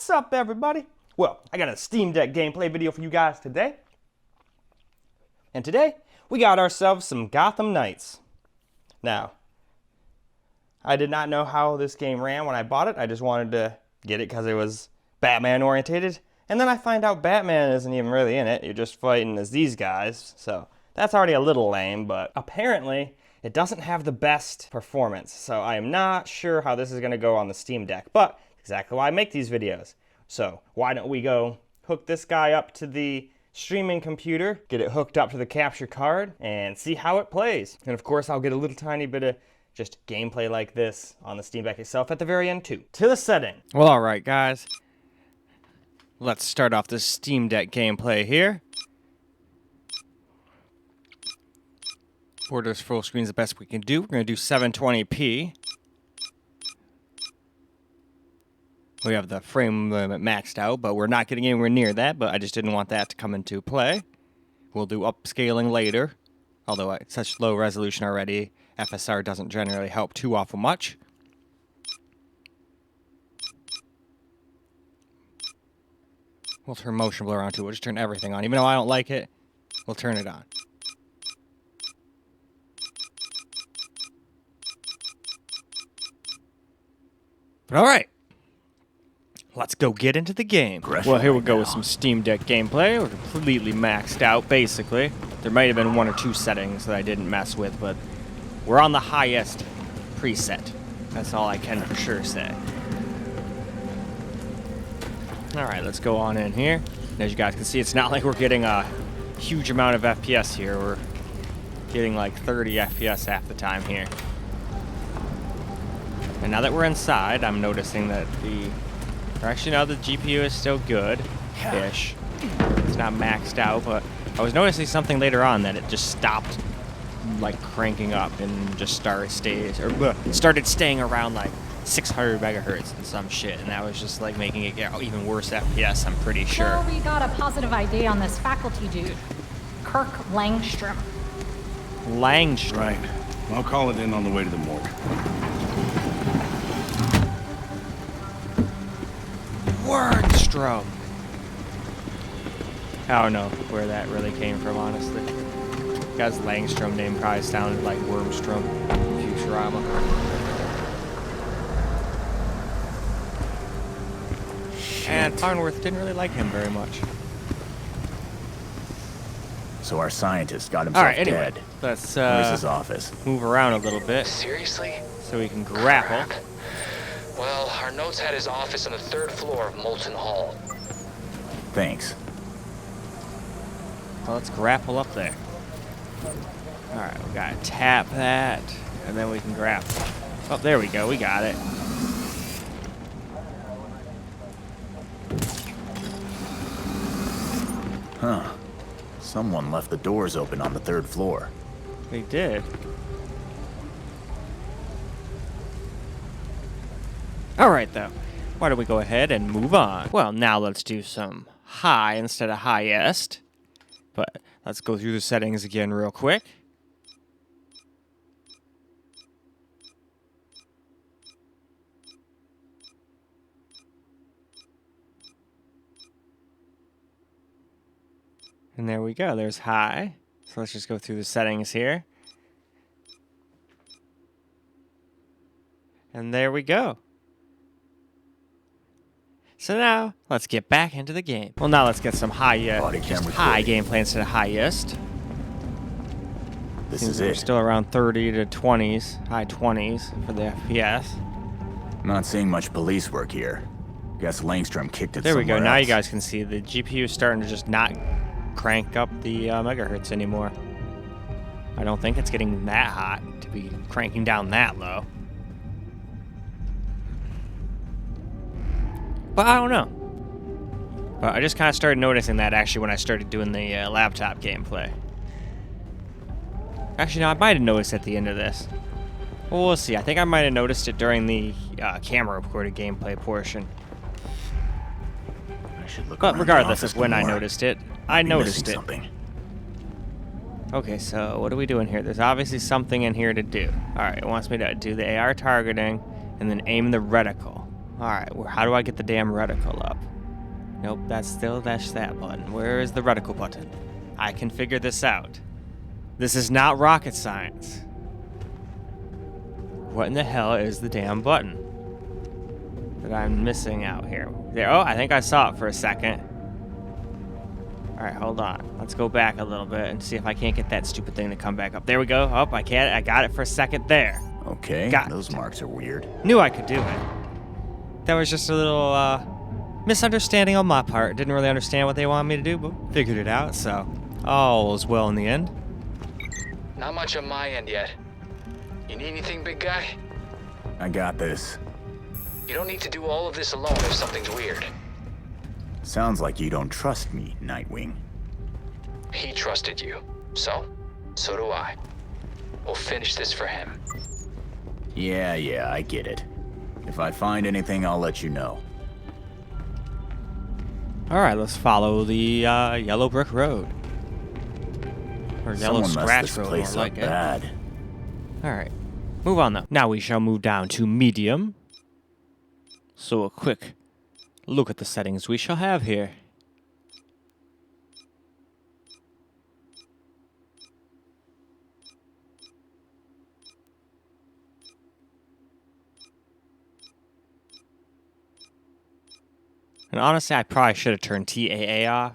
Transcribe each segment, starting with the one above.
What's up, everybody? Well, I got a Steam Deck gameplay video for you guys today. And today, we got ourselves some Gotham Knights. Now, I did not know how this game ran when I bought it. I just wanted to get it because it was Batman orientated. And then I find out Batman isn't even really in it. You're just fighting as these guys. So that's already a little lame, but apparently it doesn't have the best performance. So I am not sure how this is going to go on the Steam Deck, but exactly why I make these videos. So why don't we go hook this guy up to the streaming computer, get it hooked up to the capture card, and see how it plays. And of course, I'll get a little tiny bit of just gameplay like this on the Steam Deck itself at the very end too. To the setting. Well, all right, guys. Let's start off this Steam Deck gameplay here. Borders full screen is the best we can do. We're going to do 720p. We have the frame limit maxed out, but we're not getting anywhere near that, but I just didn't want that to come into play. We'll do upscaling later, although at such low resolution already, FSR doesn't generally help too awful much. We'll turn motion blur on too. We'll just turn everything on. Even though I don't like it, we'll turn it on. But all right. Let's go get into the game. Well, here we go with some Steam Deck gameplay. We're completely maxed out, basically. There might have been one or two settings that I didn't mess with, but we're on the highest preset. That's all I can for sure say. All right, let's go on in here. And as you guys can see, it's not like we're getting a huge amount of FPS here. We're getting like 30 FPS half the time here. And now that we're inside, I'm noticing that actually, no, the GPU is still good-ish. It's not maxed out, but I was noticing something later on that it just stopped, like, cranking up and just started staying around, like, 600 megahertz and some shit, and that was just, like, making it get even worse FPS, I'm pretty sure. Well, we got a positive ID on this faculty dude, Kirk Langstrom. Langstrom? Right. I'll call it in on the way to the morgue. Wordstrom. I don't know where that really came from, honestly. The guy's Langstrom name probably sounded like Wormstrom in Futurama. Shit. And Farnworth didn't really like him very much. So our scientist got himself anyway, dead. Let's Where's his office? Move around a little bit. Seriously? So we can grapple. Crap. Well, our notes had his office on the 3rd floor of Molten Hall. Thanks. Well, let's grapple up there. Alright, we gotta tap that, and then we can grapple. Oh, there we go, we got it. Huh. Someone left the doors open on the 3rd floor. They did. Alright, though. Why don't we go ahead and move on? Well, now let's do some high instead of highest. But let's go through the settings again real quick. And there we go. There's high. So let's just go through the settings here. And there we go. So now, let's get back into the game. Well, now let's get some high gameplay instead of highest. This Seems is we're it. still around 30 to 20s, high 20s for the FPS. Not seeing much police work here. Guess Langstrom kicked it There we go. somewhere Now else. you guys can see the GPU is starting to just not crank up the megahertz anymore. I don't think it's getting that hot to be cranking down that low. But I don't know. But I just kind of started noticing that actually when I started doing the laptop gameplay. Actually, no, I might have noticed at the end of this. Well, we'll see. I think I might have noticed it during the camera recorded gameplay portion. I should look But around regardless the of when I more. noticed it, I noticed it. Something. Okay, so what are we doing here? There's obviously something in here to do. Alright, it wants me to do the AR targeting and then aim the reticle. Alright, how do I get the damn reticle up? Nope, that's that button. Where is the reticle button? I can figure this out. This is not rocket science. What in the hell is the damn button that I'm missing out here? There. Oh, I think I saw it for a second. Alright, hold on. Let's go back a little bit and see if I can't get that stupid thing to come back up. There we go. Oh, I can't. I got it for a second there. Okay, Got those it. marks are weird. Knew I could do it. That was just a little misunderstanding on my part. Didn't really understand what they wanted me to do, but figured it out, so all is well in the end. Not much on my end yet. You need anything, big guy? I got this. You don't need to do all of this alone if something's weird. Sounds like you don't trust me, Nightwing. He trusted you. So do I. We'll finish this for him. Yeah, I get it. If I find anything, I'll let you know. Alright, let's follow the yellow brick road. Or yellow Someone messed scratch this road, place more up like it. bad. Alright, move on though. Now we shall move down to medium. So a quick look at the settings we shall have here. And honestly, I probably should have turned TAA off.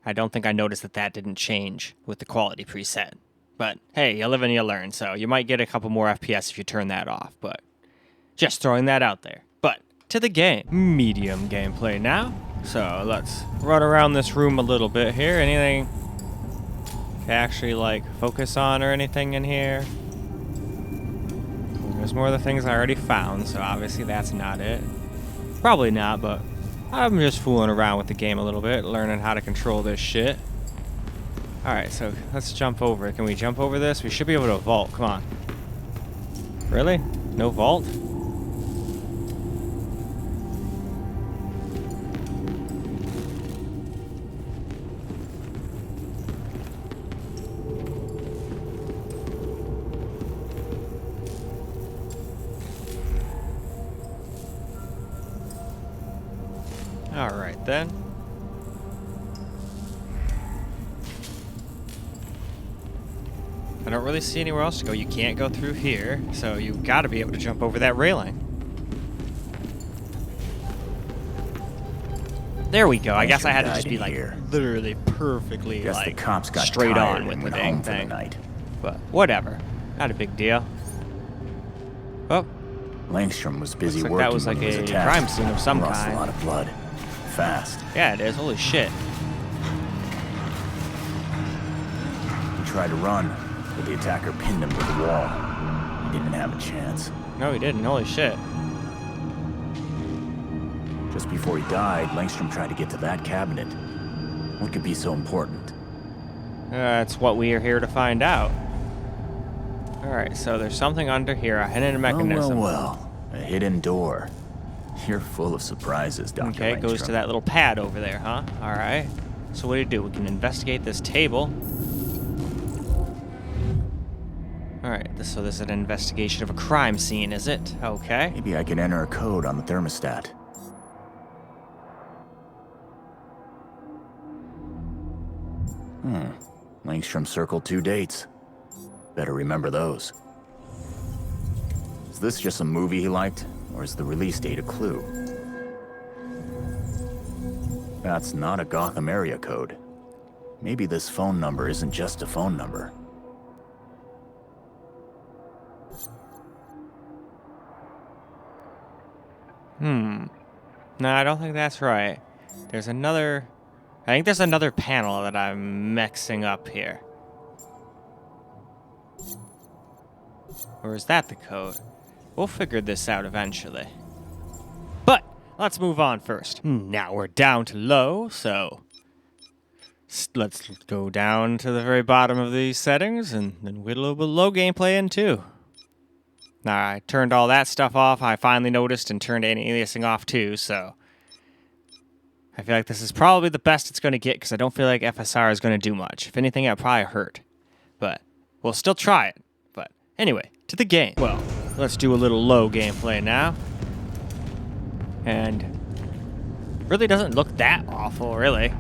I don't think I noticed that didn't change with the quality preset. But hey, you live and you learn, so you might get a couple more FPS if you turn that off, but just throwing that out there. But to the game. Medium gameplay now. So let's run around this room a little bit here. Anything to actually like focus on or anything in here? There's more of the things I already found, so obviously that's not it. Probably not, but I'm just fooling around with the game a little bit, learning how to control this shit. Alright, so let's jump over. Can we jump over this? We should be able to vault. Come on. Really? No vault? Alright then. I don't really see anywhere else to go. You can't go through here, so you've got to be able to jump over that railing. There we go. I guess I had to just be like literally perfectly Guess like the cops got straight tired on with and the went dang home for the thing. night. But whatever. Not a big deal. Oh, Langstrom was busy looks like working that was when like he was a attacked. crime scene of some Lost kind. a lot of blood. Fast. Yeah, it is. Holy shit. He tried to run, but the attacker pinned him to the wall. He didn't have a chance. No, he didn't. Holy shit. Just before he died, Langstrom tried to get to that cabinet. What could be so important? That's what we are here to find out. Alright, so there's something under here, a hidden mechanism. Well. A hidden door. You're full of surprises, Dr. Okay, it goes to Langstrom. that little pad over there, huh? Alright. So what do? We can investigate this table. Alright, so this is an investigation of a crime scene, is it? Okay. Maybe I can enter a code on the thermostat. Langstrom circled 2 dates. Better remember those. Is this just a movie he liked, or is the release date a clue? That's not a Gotham area code. Maybe this phone number isn't just a phone number. No, I don't think that's right. There's another... I think there's another panel that I'm mixing up here. Or is that the code? We'll figure this out eventually. But let's move on first. Now we're down to low, so let's go down to the very bottom of these settings and then get a little bit of low gameplay in too. Now I turned all that stuff off. I finally noticed and turned aliasing off too, so I feel like this is probably the best it's going to get because I don't feel like FSR is going to do much. If anything, it'll probably hurt. But we'll still try it. But anyway, to the game. Well, let's do a little low gameplay now. and really doesn't look that awful, really.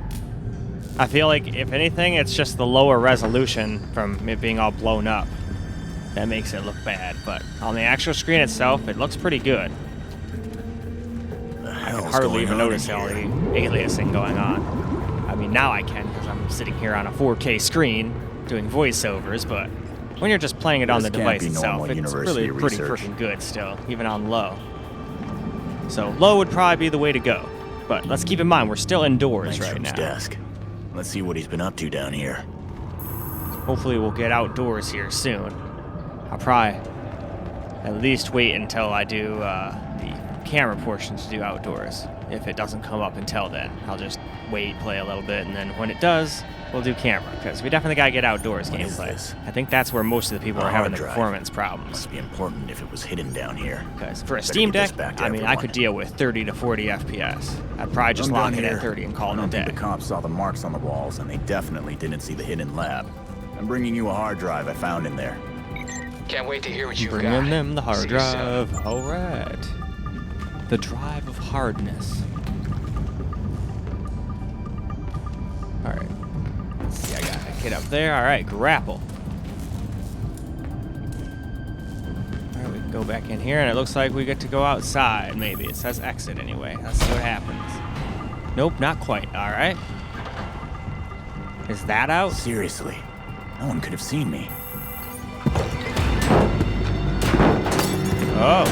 I feel like, if anything, it's just the lower resolution from it being all blown up that makes it look bad. But on the actual screen itself, it looks pretty good. I can hardly even notice all the aliasing going on. I mean, now I can because I'm sitting here on a 4K screen doing voiceovers, but when you're just playing it on the device itself, it's really pretty freaking good still, even on low. So low would probably be the way to go. But let's keep in mind, we're still indoors right now. Desk. Let's see what he's been up to down here. Hopefully we'll get outdoors here soon. I'll probably at least wait until I do the camera portion to do outdoors. If it doesn't come up until then, I'll just wait, play a little bit, and then when it does, we'll do camera, because we definitely gotta get outdoors gameplay. I think that's where most of the people are having the performance problems. Must be important if it was hidden down here. Because for a Steam Deck, I mean, I could deal with 30 to 40 FPS. I'd probably just lock it at 30 and call it a day. The cops saw the marks on the walls, and they definitely didn't see the hidden lab. I'm bringing you a hard drive I found in there. Can't wait to hear what you've got. Bringing them the hard See you soon. drive. All right. The drive of hardness. All right. Let's see, I got a kid up there. All right, grapple. All right, we can go back in here, and it looks like we get to go outside, maybe. It says exit anyway. Let's see what happens. Nope, not quite. All right. Is that out? Seriously, no one could have seen me. Oh.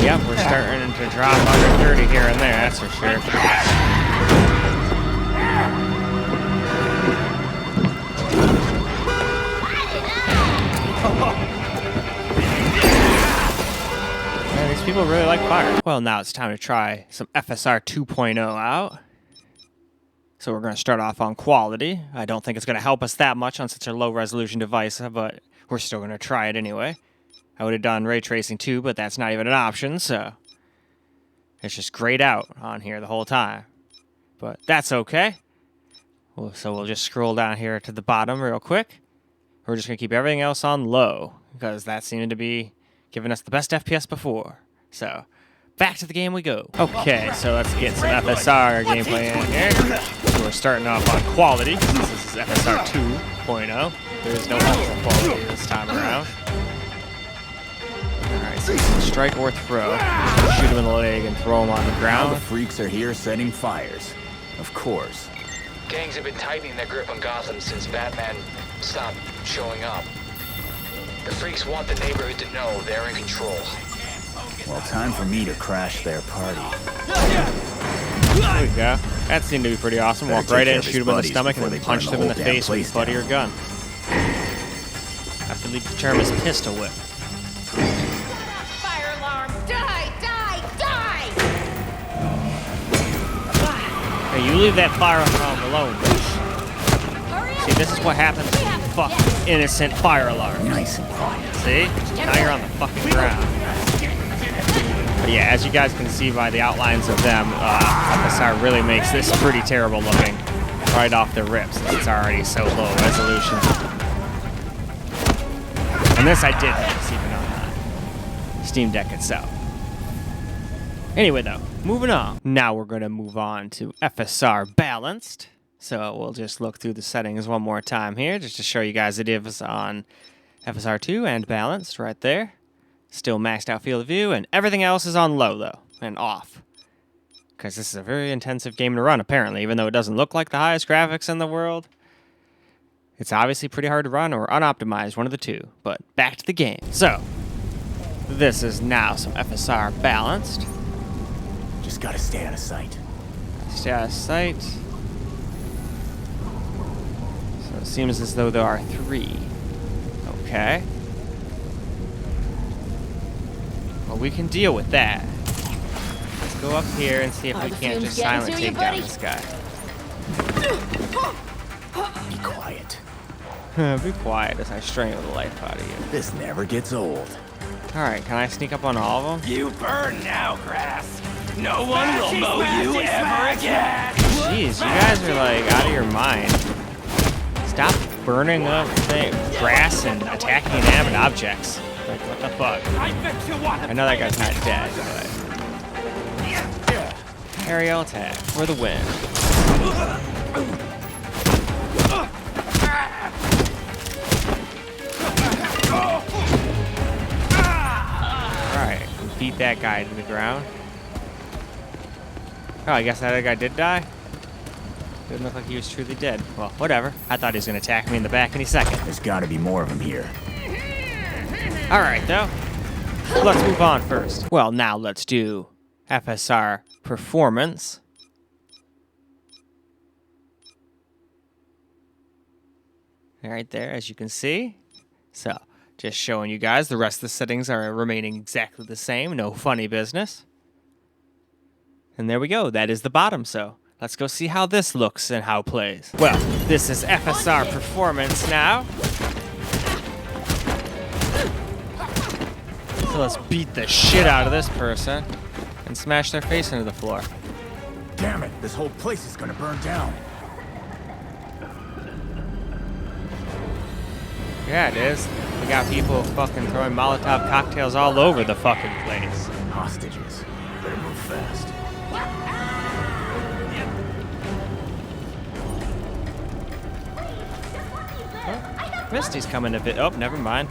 Yep, we're starting to drop under 30 here and there, that's for sure. Man, these people really like fire. Well, now it's time to try some FSR 2.0 out. So we're going to start off on quality. I don't think it's going to help us that much on such a low resolution device, but we're still going to try it anyway. I would have done ray tracing too, but that's not even an option, so it's just grayed out on here the whole time. But that's okay. So we'll just scroll down here to the bottom real quick. We're just going to keep everything else on low, because that seemed to be giving us the best FPS before. So back to the game we go. Okay, so let's get some FSR gameplay in here. So we're starting off on quality. This is FSR 2.0. There's no ultra quality this time around. Alright, so strike or throw. Shoot him in the leg and throw him on the Now ground. the freaks are here setting fires. Of course. Gangs have been tightening their grip on Gotham since Batman stopped showing up. The freaks want the neighborhood to know they're in control. Well, time for me to crash their party. There we go. That seemed to be pretty awesome. Walk right in, shoot him in the stomach, and then punch them in the face with the butt of your gun. I believe the term is pistol whip. Fire alarm! Die! Die! Die! Hey, you leave that fire alarm alone, bitch. Hurry up! See, this is what happens when you fuck innocent fire alarm. Nice and quiet. See? Now you're on the fucking ground. But yeah, as you guys can see by the outlines of them, FSR really makes this pretty terrible looking right off the rip, since it's already so low resolution. And this I did notice even on the Steam Deck itself. Anyway though, moving on. Now we're going to move on to FSR Balanced. So we'll just look through the settings one more time here, just to show you guys the diffs on FSR 2 and Balanced right there. Still maxed out field of view, and everything else is on low though, and off. Because this is a very intensive game to run apparently, even though it doesn't look like the highest graphics in the world. It's obviously pretty hard to run or unoptimized, one of the two. But back to the game. So, this is now some FSR Balanced. Just gotta stay out of sight. Stay out of sight. So it seems as though there are 3. Okay. Well, we can deal with that. Let's go up here and see if we can't just silent take down this guy. Be quiet. Be quiet as I strangle the life out of you. This never gets old. Alright, can I sneak up on all of them? You burn now, grass. No one will mow you ever again. Jeez, you guys are like out of your mind. Stop burning up grass and attacking inanimate objects. Like, what the fuck? I bet you want I know that guy's not dead, but Aerial attack for the win. Alright, beat that guy to the ground. Oh, I guess that other guy did die? Didn't look like he was truly dead. Well, whatever. I thought he was going to attack me in the back any second. There's gotta be more of them here. Alright, though. Let's move on first. Well, now let's do FSR Performance. Right there, as you can see. So, just showing you guys, the rest of the settings are remaining exactly the same. No funny business. And there we go. That is the bottom, so let's go see how this looks and how it plays. Well, this is FSR Performance now. So let's beat the shit out of this person and smash their face into the floor. Damn it, this whole place is gonna burn down. Yeah, it is. We got people fucking throwing Molotov cocktails all over the fucking place. Hostages. Better move fast. Misty's coming to visit. Oh, never mind.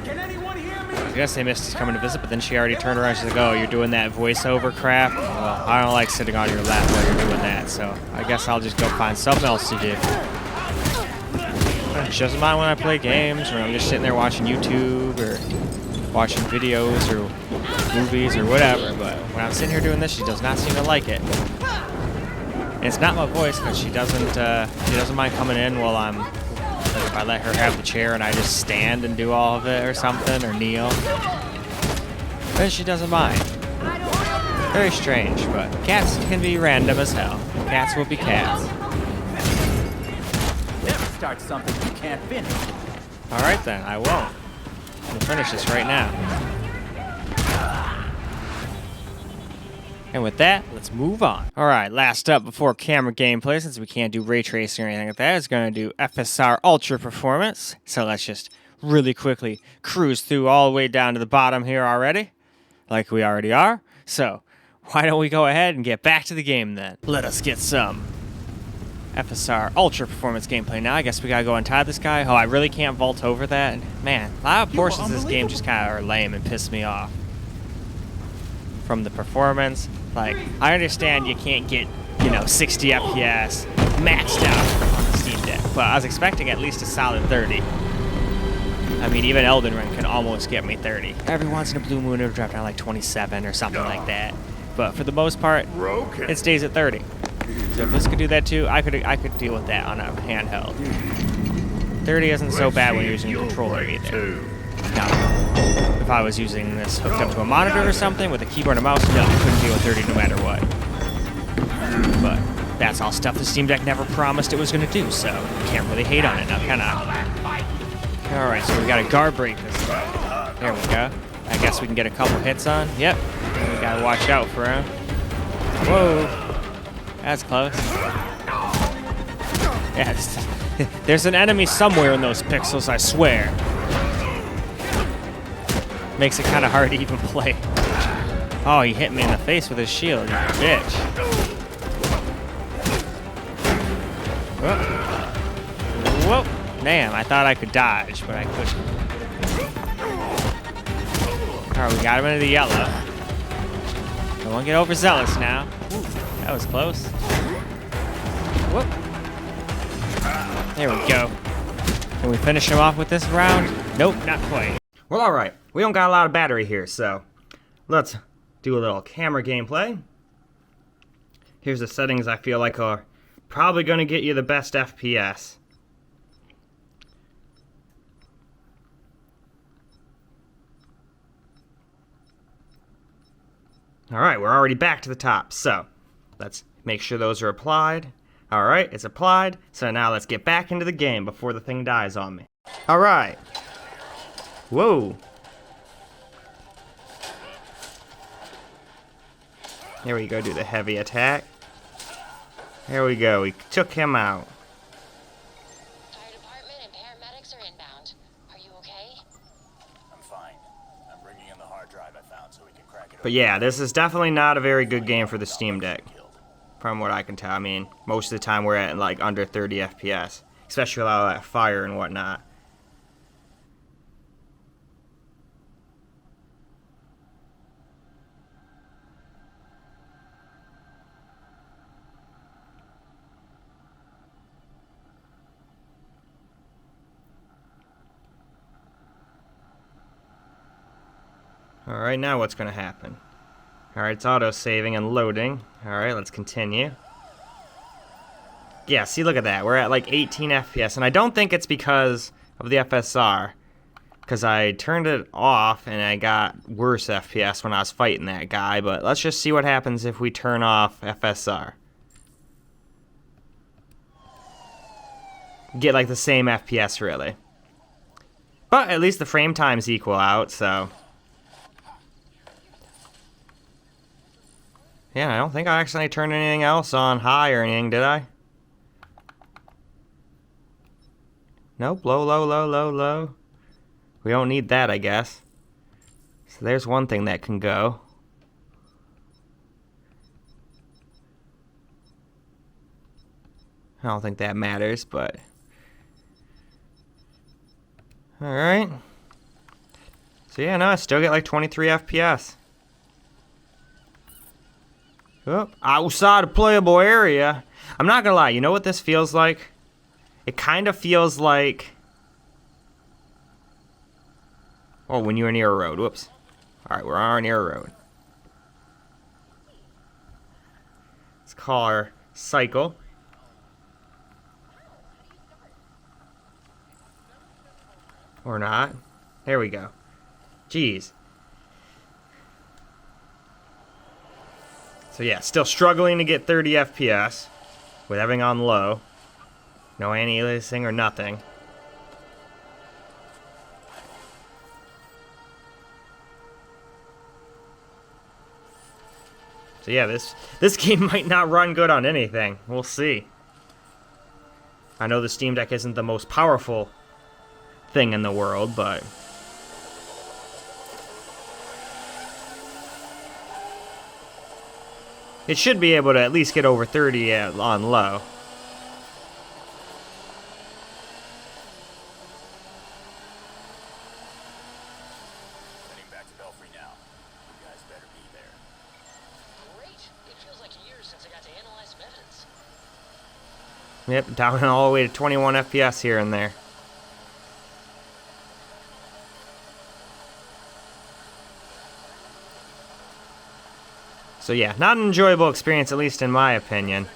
Can anyone hear me? I was gonna say Misty's coming to visit, but then she already turned around. She's like, "Oh, you're doing that voiceover crap? Well, I don't like sitting on your lap while you're doing that, so I guess I'll just go find something else to do." She doesn't mind when I play games, or I'm just sitting there watching YouTube, or watching videos, or movies, or whatever. But when I'm sitting here doing this, she does not seem to like it. And it's not my voice, because she doesn't mind coming in while I'm. Like if I let her have the chair and I just stand and do all of it or something, or kneel, then she doesn't mind. Very strange, but cats can be random as hell. Cats will be cats. Never start something you can't finish. Alright then, I won't. We'll finish this right now. And with that, let's move on. Alright, last up before camera gameplay, since we can't do ray tracing or anything like that, is going to do FSR Ultra Performance. So let's just really quickly cruise through all the way down to the bottom here already, like we already are. So, why don't we go ahead and get back to the game then? Let us get some FSR Ultra Performance gameplay now. I guess we gotta go untie this guy. Oh, I really can't vault over that. Man, a lot of portions of this game just kind of are lame and piss me off. From the performance, like, I understand you can't get, 60 FPS maxed out on the Steam Deck, but I was expecting at least a solid 30. I mean, even Elden Ring can almost get me 30. Every once in a blue moon, it'll drop down like 27 or something like that. But for the most part, it stays at 30. So if this could do that too, I could deal with that on a handheld. 30 isn't so bad when you're using a controller either. Now, if I was using this hooked up to a monitor or something with a keyboard and mouse, no, I couldn't deal with 30 no matter what. But that's all stuff the Steam Deck never promised it was going to do, so can't really hate on it now, can I? Alright, so we got a guard break this time. There we go. I guess we can get a couple hits on. Yep. We gotta watch out for him. Whoa. That's close. Yeah, there's an enemy somewhere in those pixels, I swear. Makes it kind of hard to even play. Oh, he hit me in the face with his shield, you bitch. Whoa. Whoa. Damn, I thought I could dodge, but I couldn't. Alright, we got him into the yellow. Don't want to get overzealous now. Ooh, that was close. Whoop. There we go. Can we finish him off with this round? Nope, not quite. Well, alright. We don't got a lot of battery here, so let's do a little camera gameplay. Here's the settings I feel like are probably going to get you the best FPS. Alright, we're already back to the top, so let's make sure those are applied. Alright, it's applied, so now let's get back into the game before the thing dies on me. Alright. Whoa. There we go, do the heavy attack. There we go, we took him out. Fire department and paramedics are inbound. Are you okay? I'm fine. I'm bringing in the hard drive I found so we can crack it But yeah, this is definitely not a very good game for the Steam Deck, from what I can tell. I mean, most of the time we're at like under 30 FPS, especially with all that fire and whatnot. Alright, now what's going to happen? Alright, it's auto-saving and loading. Alright, let's continue. Yeah, see, look at that. We're at like 18 FPS, and I don't think it's because of the FSR. Because I turned it off, and I got worse FPS when I was fighting that guy, but let's just see what happens if we turn off FSR. Get like the same FPS, really. But at least the frame times equal out, so... Yeah, I don't think I actually turned anything else on high or anything, did I? Nope, low, low, low, low, low. We don't need that, I guess. So there's one thing that can go. I don't think that matters, but... Alright. So yeah, no, I still get like 23 FPS. Oh, outside a playable area. I'm not gonna lie, you know what this feels like? It kind of feels like... Oh, when you're near a road. Whoops. Alright, we're near a road. Let's call our cycle. Or not. There we go. Jeez. So yeah, still struggling to get 30 FPS with everything on low. No anti-aliasing or nothing. So yeah, this game might not run good on anything. We'll see. I know the Steam Deck isn't the most powerful thing in the world, but... It should be able to at least get over 30 on low. Heading back to Belfry now. You guys better be there. Great. It feels like years since I got to analyze some evidence. Yep, down all the way to 21 FPS here and there. So yeah, not an enjoyable experience, at least in my opinion.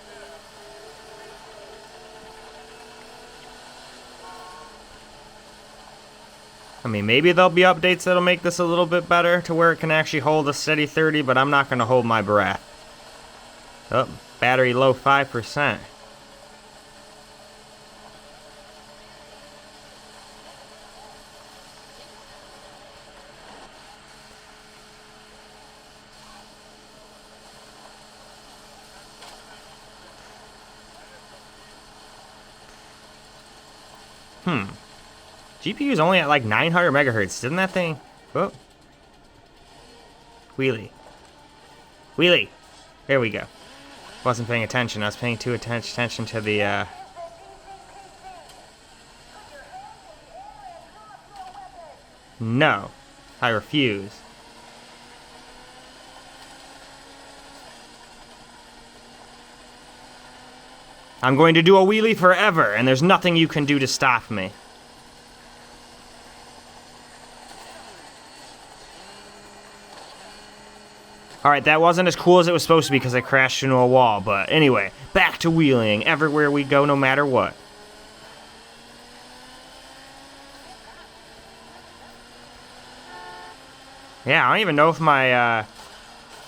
I mean, maybe there'll be updates that'll make this a little bit better to where it can actually hold a steady 30, but I'm not going to hold my breath. Oh, battery low 5%. GPU's only at like 900 megahertz. Didn't that thing... Oh. Wheelie. Wheelie. There we go. Wasn't paying attention. I was paying too attention to the... No. I refuse. I'm going to do a wheelie forever, and there's nothing you can do to stop me. Alright, that wasn't as cool as it was supposed to be because I crashed into a wall, but anyway, back to wheeling everywhere we go, no matter what. Yeah, I don't even know if my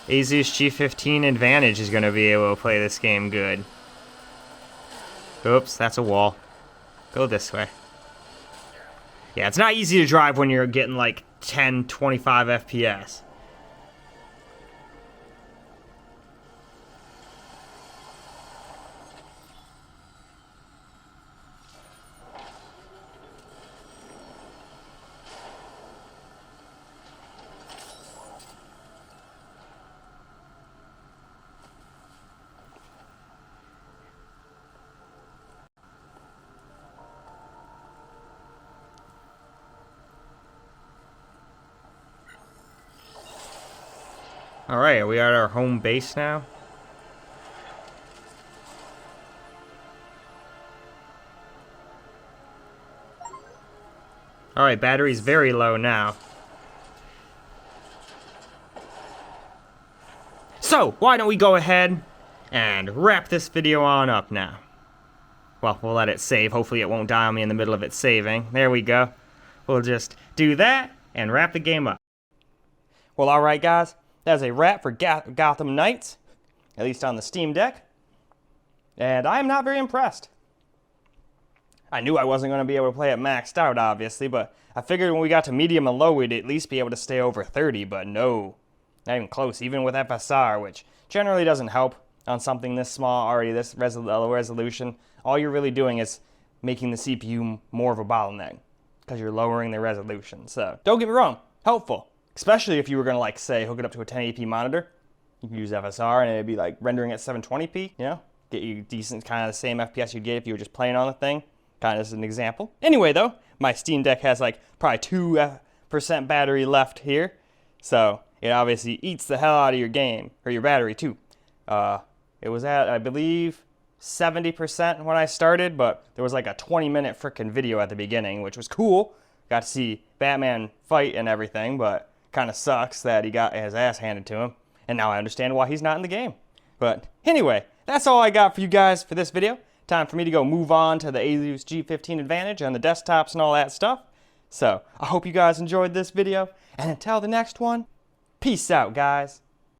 Asus G15 Advantage is going to be able to play this game good. Oops, that's a wall. Go this way. Yeah, it's not easy to drive when you're getting like 10, 25 FPS. Alright, are we at our home base now? Alright, battery's very low now. So, why don't we go ahead and wrap this video on up now. Well, we'll let it save. Hopefully it won't die on me in the middle of it saving. There we go. We'll just do that and wrap the game up. Well, alright guys. That's a wrap for Gotham Knights. At least on the Steam Deck. And I am not very impressed. I knew I wasn't going to be able to play it maxed out, obviously, but I figured when we got to medium and low, we'd at least be able to stay over 30, but no. Not even close, even with FSR, which generally doesn't help on something this small, already this low resolution. All you're really doing is making the CPU more of a bottleneck, because you're lowering the resolution. So, don't get me wrong, helpful. Especially if you were going to, like, say, hook it up to a 1080p monitor. You can use FSR and it'd be, like, rendering at 720p, you know? Get you decent, kind of the same FPS you'd get if you were just playing on the thing. Kind of as an example. Anyway, though, my Steam Deck has, like, probably 2% battery left here. So, it obviously eats the hell out of your game, or your battery, too. It was at, I believe, 70% when I started, but there was, like, a 20-minute frickin' video at the beginning, which was cool. Got to see Batman fight and everything, but kind of sucks that he got his ass handed to him. And now I understand why he's not in the game. But anyway, that's all I got for you guys for this video. Time for me to go move on to the Asus G15 Advantage on the desktops and all that stuff. So, I hope you guys enjoyed this video. And until the next one, peace out, guys.